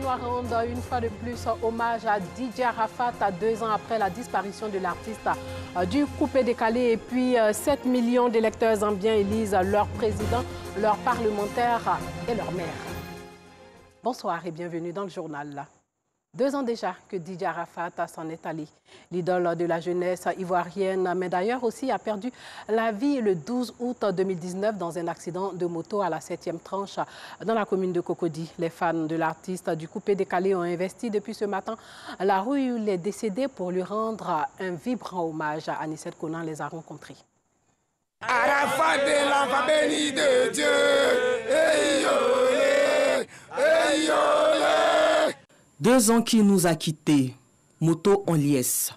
Chinois rendent une fois de plus hommage à Didier Arafat, 2 ans après la disparition de l'artiste du coupé décalé. Et puis 7 millions d'électeurs zambiens élisent leur président, leurs parlementaires et leur maire. Bonsoir et bienvenue dans le journal. 2 ans déjà que Didier Arafat s'en est allé. L'idole de la jeunesse ivoirienne, mais d'ailleurs aussi a perdu la vie le 12 août 2019 dans un accident de moto à la 7e tranche dans la commune de Cocody. Les fans de l'artiste du coupé décalé ont investi depuis ce matin la rue où il est décédé pour lui rendre un vibrant hommage. Anissette Conan les a rencontrés. Arafat de l'enfant béni de Dieu, hey olé, hey olé. 2 ans qu'il nous a quittés, moto en liesse.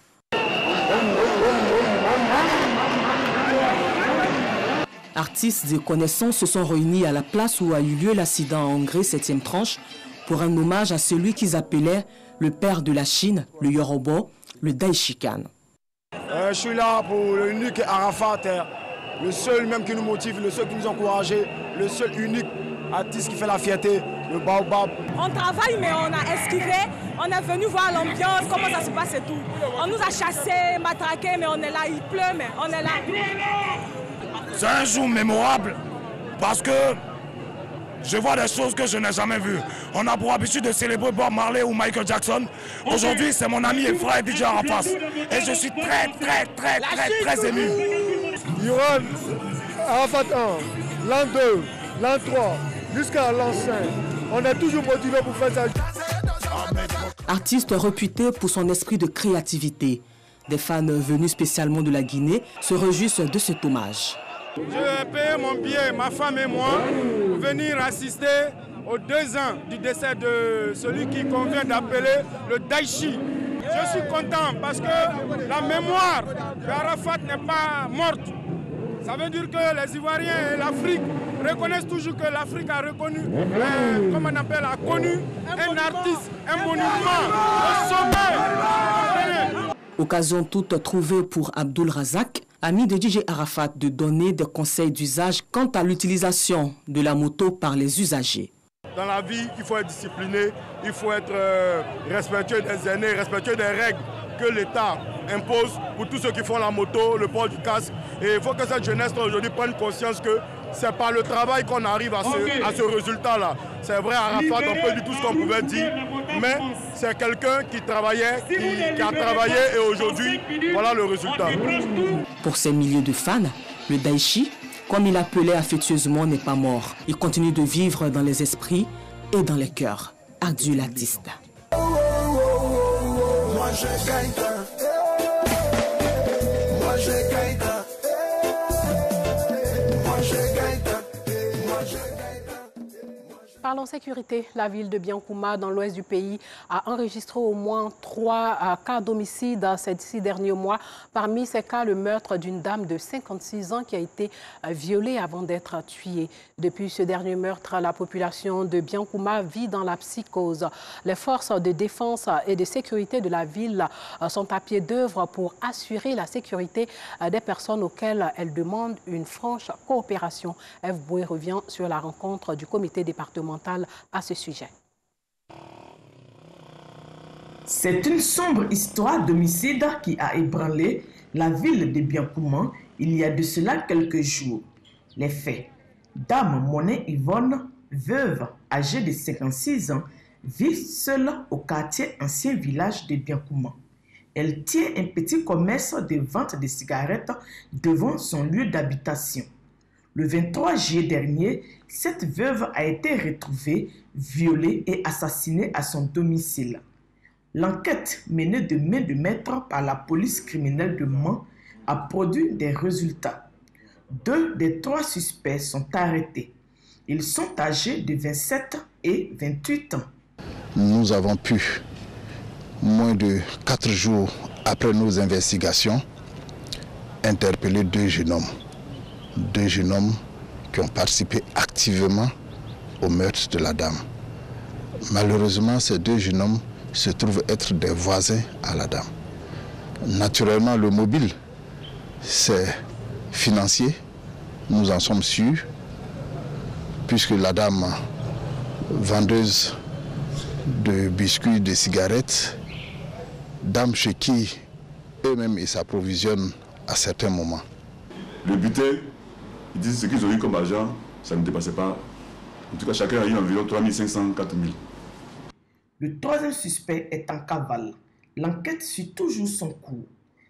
Artistes et connaissances se sont réunis à la place où a eu lieu l'accident en Hongrie 7e tranche pour un hommage à celui qu'ils appelaient le père de la Chine, le Yoruba, le Daishi Khan. Je suis là pour le unique Arafat, le seul même qui nous motive, le seul qui nous encourage, le seul unique artiste qui fait la fierté, le baobab. On travaille mais on a esquivé, on est venu voir l'ambiance, comment ça se passe et tout. On nous a chassés, matraqués, mais on est là, il pleut, mais on est là. C'est un jour mémorable parce que je vois des choses que je n'ai jamais vues. On a pour habitude de célébrer Bob Marley ou Michael Jackson. Aujourd'hui, c'est mon ami et frère Didier Arafat. Et je suis très ému. Yoran, Arafat 1, l'an 2, l'an 3, jusqu'à l'an 5. On est toujours motivé pour faire ça. Artiste réputé pour son esprit de créativité. Des fans venus spécialement de la Guinée se réjouissent de cet hommage. Je vais payer mon billet, ma femme et moi, pour venir assister aux 2 ans du décès de celui qui convient d'appeler le Daishi. Je suis content parce que la mémoire d'Arafat n'est pas morte. Ça veut dire que les Ivoiriens et l'Afrique reconnaissent toujours que l'Afrique a reconnu, comme on appelle, a connu un artiste, un monument, un sommet. Occasion toute trouvée pour Abdul Razak, ami de Didier Arafat, de donner des conseils d'usage quant à l'utilisation de la moto par les usagers. Dans la vie, il faut être discipliné, il faut être respectueux des aînés, respectueux des règles que l'État impose pour tous ceux qui font la moto, le port du casque. Et il faut que cette jeunesse aujourd'hui prenne conscience que c'est par le travail qu'on arrive à ce résultat-là. C'est vrai, Arafat, on peut dire tout ce qu'on pouvait dire, mais c'est quelqu'un qui travaillait, qui a travaillé et aujourd'hui, voilà le résultat. Pour ces milliers de fans, le Daishi, comme il l'appelait affectueusement, n'est pas mort. Il continue de vivre dans les esprits et dans les cœurs. Adieu l'artiste. Moi je gagne. Moi je gagne. Parlons sécurité. La ville de Biancouma, dans l'ouest du pays, a enregistré au moins 3 cas d'homicide ces 6 derniers mois. Parmi ces cas, le meurtre d'une dame de 56 ans qui a été violée avant d'être tuée. Depuis ce dernier meurtre, la population de Biancouma vit dans la psychose. Les forces de défense et de sécurité de la ville sont à pied d'œuvre pour assurer la sécurité des personnes auxquelles elles demandent une franche coopération. Ève Boué revient sur la rencontre du comité départemental à ce sujet. C'est une sombre histoire d'homicide qui a ébranlé la ville de Biancouma il y a de cela quelques jours. Les faits. Dame Monet Yvonne, veuve âgée de 56 ans, vit seule au quartier ancien village de Biancouma. Elle tient un petit commerce de vente de cigarettes devant son lieu d'habitation. Le 23 juillet dernier, cette veuve a été retrouvée, violée et assassinée à son domicile. L'enquête menée de main de maître par la police criminelle de Mans a produit des résultats. 2 des 3 suspects sont arrêtés. Ils sont âgés de 27 et 28 ans. Nous avons pu, moins de 4 jours après nos investigations, interpeller 2 jeunes hommes. 2 jeunes hommes qui ont participé activement au meurtre de la dame. Malheureusement, ces 2 jeunes hommes se trouvent être des voisins à la dame. Naturellement, le mobile, c'est financier, nous en sommes sûrs, puisque la dame vendeuse de biscuits, de cigarettes, dames chez qui eux-mêmes ils s'approvisionnent à certains moments. Le butin, ils disent ce qu'ils ont eu comme argent, ça ne dépassait pas. En tout cas, chacun a eu environ 3 500, 4 000. Le troisième suspect est en cavale. L'enquête suit toujours son cours.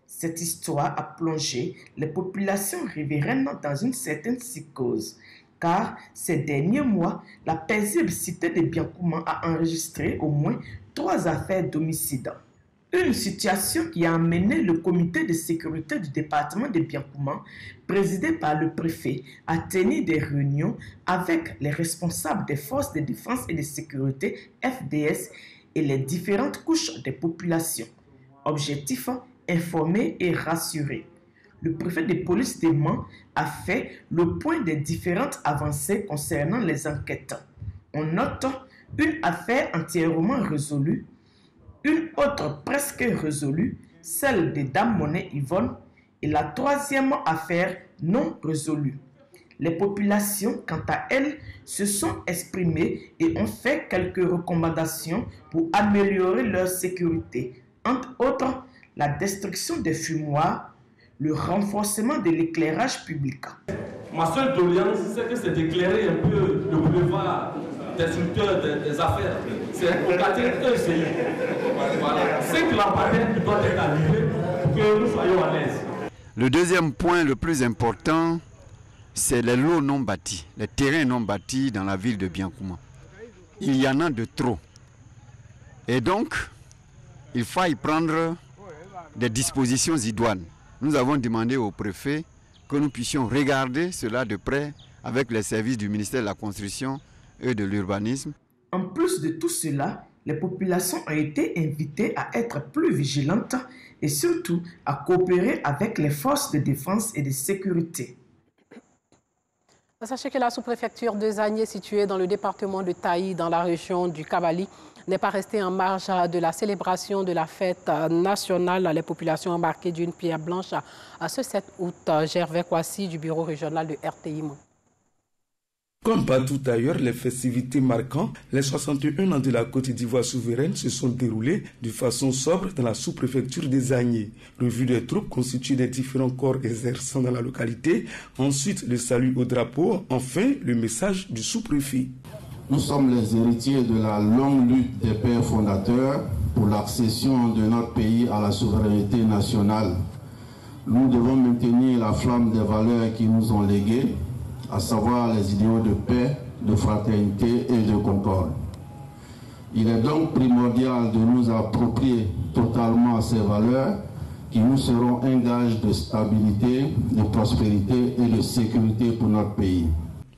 Cette histoire a plongé les populations riveraines dans une certaine psychose, car ces derniers mois, la paisible cité de Biancouma a enregistré au moins 3 affaires d'homicide. Une situation qui a amené le comité de sécurité du département de Biancouma, présidé par le préfet, à tenir des réunions avec les responsables des forces de défense et de sécurité FDS et les différentes couches des populations. Objectif, informer et rassurer. Le préfet de police de Mans a fait le point des différentes avancées concernant les enquêtes. On note une affaire entièrement résolue, une autre presque résolue, celle de Dame Monet Yvonne, et la troisième affaire non résolue. Les populations, quant à elles, se sont exprimées et ont fait quelques recommandations pour améliorer leur sécurité. Entre autres, la destruction des fumoirs, le renforcement de l'éclairage public. Ma seule doléance, c'est que c'est d'éclairer un peu le boulevard destructeur des affaires. C'est au quartier ECI. Voilà. 5 lampadaires doivent être allumés pour que nous soyons à l'aise. Le deuxième point le plus important, c'est les lots non bâtis, les terrains non bâtis dans la ville de Biancouma. Il y en a de trop. Et donc, il faut y prendre des dispositions idoines. Nous avons demandé au préfet que nous puissions regarder cela de près avec les services du ministère de la Construction et de l'Urbanisme. En plus de tout cela, les populations ont été invitées à être plus vigilantes et surtout à coopérer avec les forces de défense et de sécurité. Sachez que la sous-préfecture de Zagné, située dans le département de Taï, dans la région du Kabali, n'est pas restée en marge de la célébration de la fête nationale. Les populations embarquées d'une pierre blanche ce 7 août. Gervais Kwasi du bureau régional de RTI. Comme partout ailleurs, les festivités marquant les 61 ans de la Côte d'Ivoire souveraine se sont déroulées de façon sobre dans la sous-préfecture des Zagné. Revue des troupes constituées des différents corps exerçant dans la localité. Ensuite, le salut au drapeau. Enfin, le message du sous-préfet. Nous sommes les héritiers de la longue lutte des pères fondateurs pour l'accession de notre pays à la souveraineté nationale. Nous devons maintenir la flamme des valeurs qui nous ont léguées, à savoir les idéaux de paix, de fraternité et de concorde. Il est donc primordial de nous approprier totalement ces valeurs qui nous seront un gage de stabilité, de prospérité et de sécurité pour notre pays.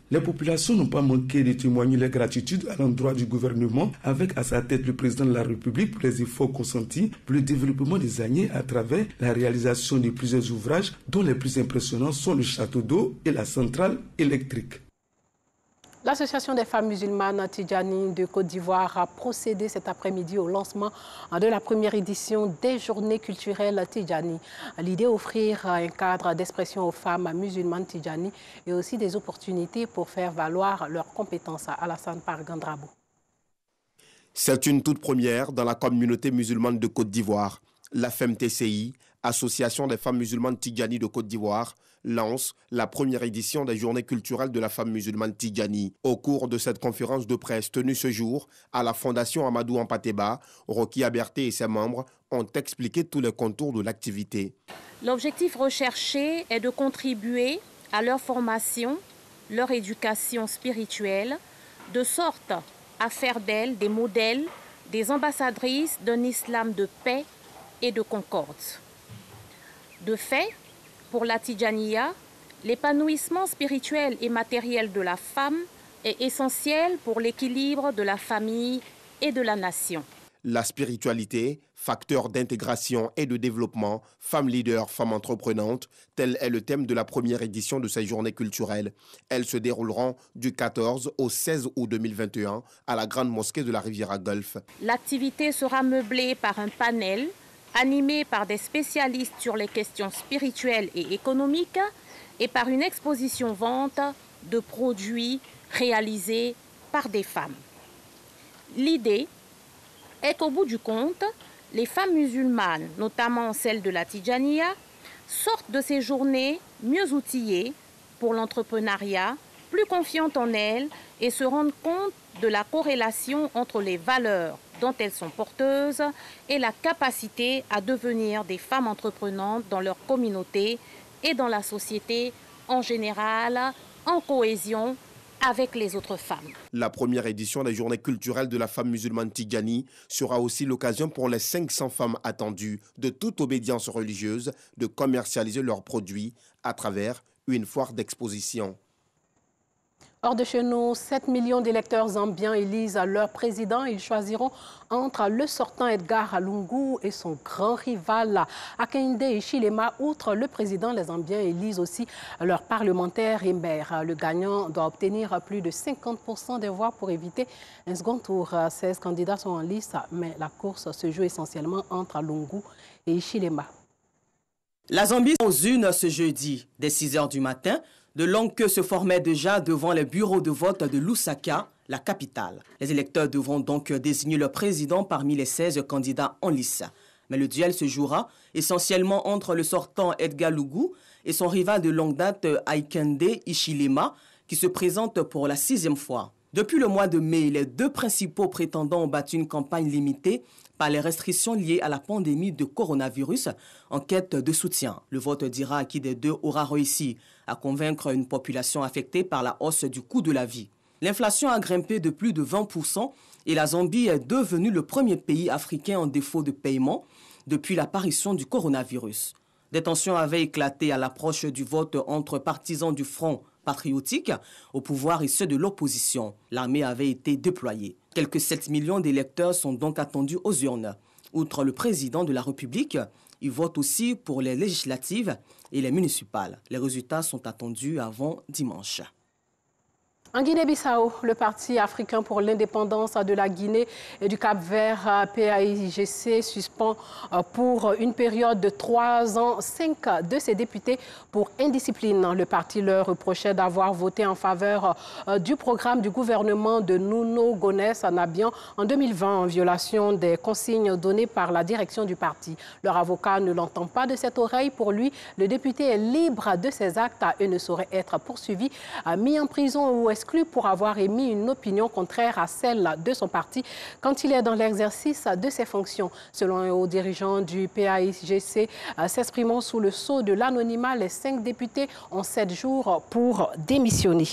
Les populations n'ont pas manqué de témoigner leur gratitude à l'endroit du gouvernement, avec à sa tête le président de la République pour les efforts consentis pour le développement des Zagné à travers la réalisation de plusieurs ouvrages, dont les plus impressionnants sont le château d'eau et la centrale électrique. L'Association des femmes musulmanes Tidjani de Côte d'Ivoire a procédé cet après-midi au lancement de la première édition des Journées culturelles Tidjani. L'idée d'offrir un cadre d'expression aux femmes musulmanes Tidjani et aussi des opportunités pour faire valoir leurs compétences. Alassane Pargandrabo. C'est une toute première dans la communauté musulmane de Côte d'Ivoire. La FEMTCI, Association des femmes musulmanes Tidjani de Côte d'Ivoire, lance la première édition des Journées culturelles de la femme musulmane Tidjani. Au cours de cette conférence de presse tenue ce jour à la Fondation Amadou Ampateba, Rokia Berté et ses membres ont expliqué tous les contours de l'activité. L'objectif recherché est de contribuer à leur formation, leur éducation spirituelle, de sorte à faire d'elles des modèles, des ambassadrices d'un islam de paix et de concorde. De fait, pour la Tidjaniya, l'épanouissement spirituel et matériel de la femme est essentiel pour l'équilibre de la famille et de la nation. La spiritualité, facteur d'intégration et de développement, femme leader, femme entreprenante, tel est le thème de la première édition de ces journées culturelles. Elles se dérouleront du 14 au 16 août 2021 à la Grande Mosquée de la Riviera Golfe. L'activité sera meublée par un panel animé par des spécialistes sur les questions spirituelles et économiques et par une exposition-vente de produits réalisés par des femmes. L'idée est qu'au bout du compte, les femmes musulmanes, notamment celles de la Tidjaniya, sortent de ces journées mieux outillées pour l'entrepreneuriat, plus confiantes en elles et se rendent compte de la corrélation entre les valeurs dont elles sont porteuses et la capacité à devenir des femmes entreprenantes dans leur communauté et dans la société en général, en cohésion avec les autres femmes. La première édition des Journées culturelles de la femme musulmane Tidjani sera aussi l'occasion pour les 500 femmes attendues de toute obédience religieuse de commercialiser leurs produits à travers une foire d'exposition. Hors de chez nous, 7 millions d'électeurs zambiens élisent leur président. Ils choisiront entre le sortant Edgar Lungu et son grand rival Hakainde Hichilema. Outre le président, les Zambiens élisent aussi leurs parlementaires et maires. Le gagnant doit obtenir plus de 50% des voix pour éviter un second tour. 16 candidats sont en lice, mais la course se joue essentiellement entre Lungu et Hichilema. La Zambie aux unes ce jeudi, dès 6 h du matin. De longues queues se formaient déjà devant les bureaux de vote de Lusaka, la capitale. Les électeurs devront donc désigner leur président parmi les 16 candidats en lice. Mais le duel se jouera essentiellement entre le sortant Edgar Lungu et son rival de longue date Hakainde Hichilema, qui se présente pour la 6e fois. Depuis le mois de mai, les deux principaux prétendants ont battu une campagne limitée par les restrictions liées à la pandémie de coronavirus en quête de soutien. Le vote dira à qui des deux aura réussi à convaincre une population affectée par la hausse du coût de la vie. L'inflation a grimpé de plus de 20% et la Zambie est devenue le premier pays africain en défaut de paiement depuis l'apparition du coronavirus. Des tensions avaient éclaté à l'approche du vote entre partisans du Front patriotique au pouvoir et ceux de l'opposition. L'armée avait été déployée. Quelques 7 millions d'électeurs sont donc attendus aux urnes. Outre le président de la République, ils votent aussi pour les législatives et les municipales. Les résultats sont attendus avant dimanche. En Guinée-Bissau, le Parti africain pour l'indépendance de la Guinée et du Cap-Vert, PAIGC, suspend pour une période de 3 ans 5 de ses députés pour indiscipline. Le parti leur reprochait d'avoir voté en faveur du programme du gouvernement de Nuno Gomes Nabian en 2020 en violation des consignes données par la direction du parti. Leur avocat ne l'entend pas de cette oreille. Pour lui, le député est libre de ses actes et ne saurait être poursuivi, mis en prison ou exclu pour avoir émis une opinion contraire à celle de son parti quand il est dans l'exercice de ses fonctions. Selon un haut dirigeant du PAIGC, s'exprimant sous le sceau de l'anonymat, les 5 députés ont 7 jours pour démissionner.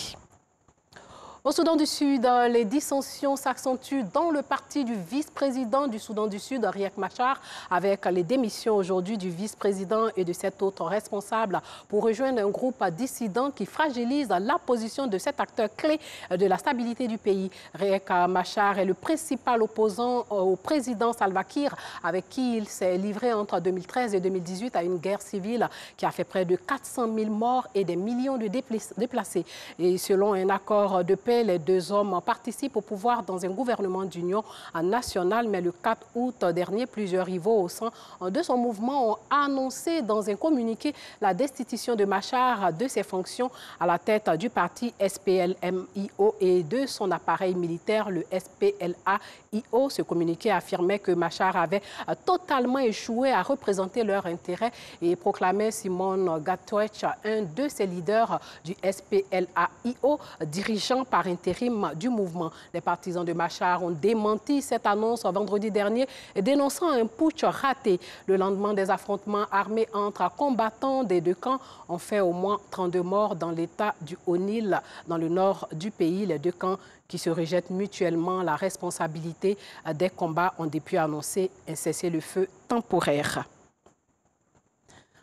Au Soudan du Sud, les dissensions s'accentuent dans le parti du vice-président du Soudan du Sud, Riek Machar, avec les démissions aujourd'hui du vice-président et de 7 autres responsables pour rejoindre un groupe dissident qui fragilise la position de cet acteur clé de la stabilité du pays. Riek Machar est le principal opposant au président Salva Kiir, avec qui il s'est livré entre 2013 et 2018 à une guerre civile qui a fait près de 400 000 morts et des millions de déplacés. Et selon un accord de paix, les 2 hommes participent au pouvoir dans un gouvernement d'union nationale. Mais le 4 août dernier, plusieurs rivaux au sein de son mouvement ont annoncé dans un communiqué la destitution de Machar de ses fonctions à la tête du parti SPLM-IO et de son appareil militaire, le SPLA-IO. Ce communiqué affirmait que Machar avait totalement échoué à représenter leurs intérêts et proclamait Simon Gatwech, un de ses leaders du SPLA-IO, dirigeant par intérim du mouvement. Les partisans de Machar ont démenti cette annonce vendredi dernier, dénonçant un putsch raté. Le lendemain des affrontements armés entre combattants des 2 camps ont fait au moins 32 morts dans l'état du Haut-Nil, dans le nord du pays. Les 2 camps qui se rejettent mutuellement la responsabilité des combats ont depuis annoncé un cessez-le-feu temporaire.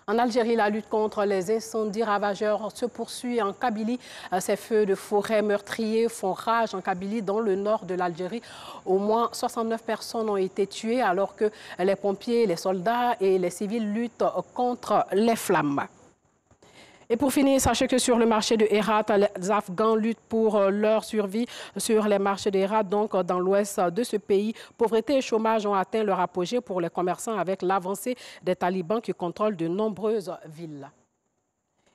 En Algérie, la lutte contre les incendies ravageurs se poursuit en Kabylie. Ces feux de forêt meurtriers font rage en Kabylie, dans le nord de l'Algérie. Au moins 69 personnes ont été tuées alors que les pompiers, les soldats et les civils luttent contre les flammes. Et pour finir, sachez que sur le marché de Herat, les Afghans luttent pour leur survie sur les marchés de Herat, donc dans l'ouest de ce pays. Pauvreté et chômage ont atteint leur apogée pour les commerçants avec l'avancée des talibans qui contrôlent de nombreuses villes.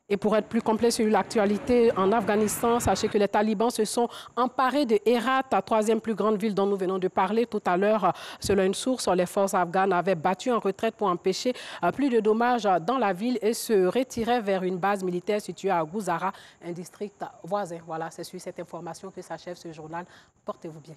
Et pour être plus complet sur l'actualité en Afghanistan, sachez que les talibans se sont emparés de Herat, la troisième plus grande ville dont nous venons de parler tout à l'heure. Selon une source, les forces afghanes avaient battu en retraite pour empêcher plus de dommages dans la ville et se retiraient vers une base militaire située à Guzara, un district voisin. Voilà, c'est sur cette information que s'achève ce journal. Portez-vous bien.